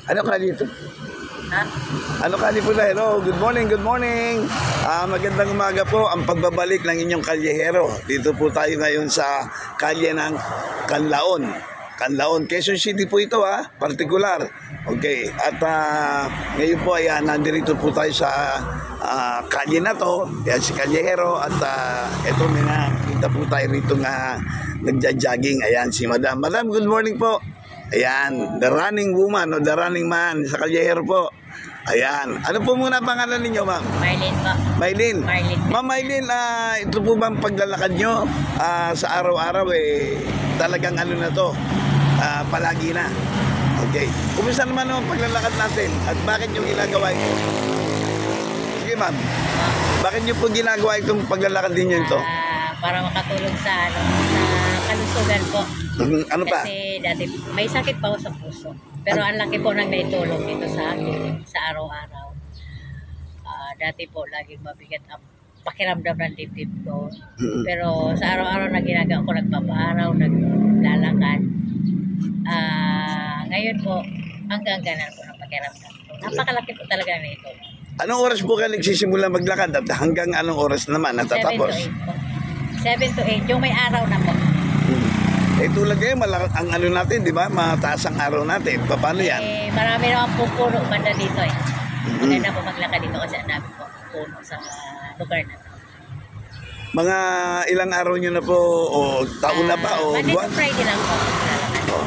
Ano kalye ito? Ha? Ano kalye po na? Hello, good morning, good morning. Magandang umaga po ang pagbabalik ng inyong kalyehero. Dito po tayo ngayon sa kalye ng Canlaon. Canlaon, Quezon City po ito particular. Okay, at ngayon po ay nandito po tayo sa kalye na to. Yan si kalyehero at ito may nakita po tayo rito na nagja-jogging. Ayan si Madam. Madam, good morning po. Ayan, the running woman o the running man sa kalyehero po. Ayan. Ano po muna pangalan ninyo, ma'am? Marlene po. Maylin. Marlene. Ma'am Maylin, ito po bang paglalakad nyo sa araw-araw talagang ano na to, palagi na. Okay. Kumusta naman ang paglalakad natin at bakit nyo ginagawa ito? Sige, ma'am. Bakit nyo po ginagawa itong paglalakad ninyo ito? Para makatulong sa kalusugan po. Ano pa? Kasi dati may sakit pa ako sa puso. Pero ang laki po nang naitulong dito sa akin sa araw-araw. Dati po laging mabigat ang pakiramdam ng dibdib ko. Pero sa araw-araw na ginagawa ko, nagpapaaraw, naglalakad. Ngayon po, hanggang ganan po ng pakiramdam ko. Napakalaki po talaga na ito. Anong oras po ka nagsisimula maglakad at hanggang anong oras naman natatapos? 7 to 8. Yung may araw na po. Tulad ngayon, ang ano natin, di ba? Mataas ang araw natin. Paano yan? Marami naman po puno banda dito Maganda po maglakad dito kasi ang dami po puno sa lugar na to. Mga ilang araw nyo na po o taon na ba o Monday buwan? to Friday lang po.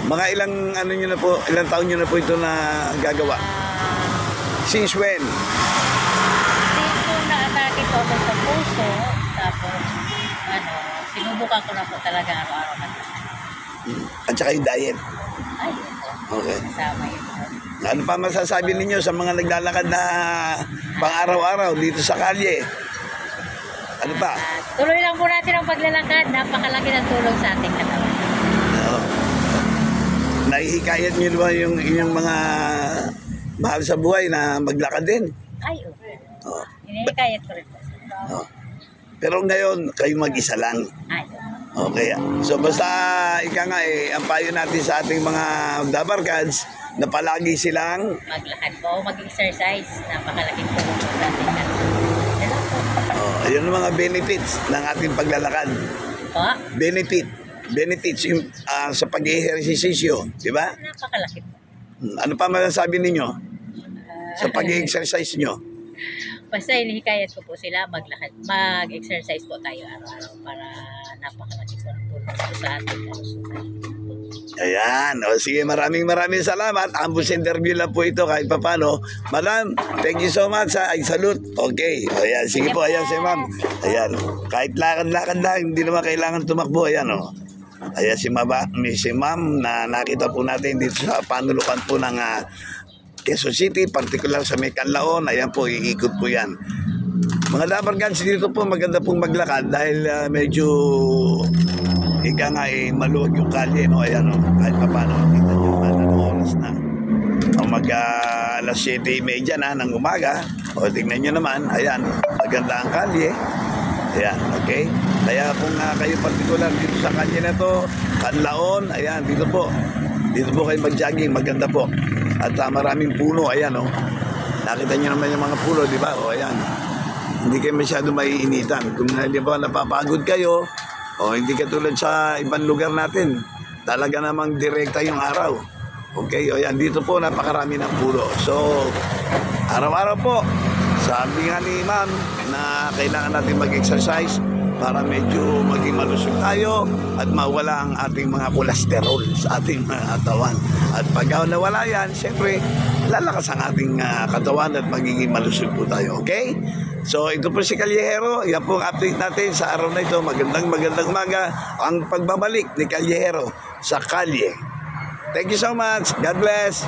Mga ilang ano nyo na po, ilang taon nyo na po ito na gagawa? Since when? Since po na-atake po ako sa puso, tapos sinubukan ko na po talaga araw-araw maglakad. At saka yung diet. Ay, Okay. kasama yun. Ano pa masasabi ninyo sa mga naglalakad na pang-araw-araw dito sa kalye? Ano pa? Tuloy lang po natin ang paglalakad. Napakalaki ng tulong sa ating katawan. Nahihikayat nyo ba yung inyong mga mahal sa buhay na maglakad din? Ay, Hinihikayat ko rin po. Pero ngayon, kayo mag-isa lang. Ay, Okay. So basta ika nga ang payo natin sa ating mga dabarkads na palagi silang maglakad po, mag-exercise. Napakalaking tulong po sa ating katawan. ayun ang mga benefits ng ating paglalakad. Po? Benefits yung, sa pag-ehersisyo, di ba? Napakalaki po. Ano pa masasabi ninyo sa pag-exercise nyo? Basta hinihikayat ko po sila maglakad. Mag-exercise po tayo araw-araw para napakalaki po ng tulong po sa ating kalusugan. Ayan. O sige, maraming salamat. Ambus interview lang po ito kahit papano. Madam, thank you so much. I salute. Okay. O ayan, sige po. Ayan si ma'am. Ayan. Kahit lakad-lakad lang, hindi naman kailangan tumakbo. Ayan o. Ayan si ma'am na nakita po natin dito sa panulukan po ng Quezon City, particular sa may Canlaon. Ayan po, iikot po yan. Mga dabarkads dito po, maganda pong maglakad dahil medyo ika nga maluwag yung kalye, no? Ayan, no? Kahit pa paano, kita nyo naman ang oras na. Alas 7:30 na ng umaga. O, tingnan nyo naman, ayan, maganda ang kalye. Ayan, okay? Kaya kung kayo particular dito sa kalye na to, Canlaon, ayan, dito po kayo mag-jogging, maganda po. At maraming puno, ayan o. Nakita nyo naman yung mga puno, di ba? O ayan. Hindi kayo masyado maiinitan. Kung di ba napapagod kayo, o hindi katulad sa ibang lugar natin, talaga namang direkta yung araw. Okay, o ayan, dito po napakarami ng puno. So, araw-araw po, sabi nga ni ma'am na kailangan natin mag-exercise para medyo maging malusog tayo at mawala ang ating mga kolesterol sa ating mga katawan. At pag nawala yan, siyempre, lalakas ang ating katawan at magiging malusog po tayo. Okay? So, ito po si Kalyehero. Yan po ang update natin sa araw na ito. Magandang umaga. Ang pagbabalik ni Kalyehero sa kalye. Thank you so much. God bless.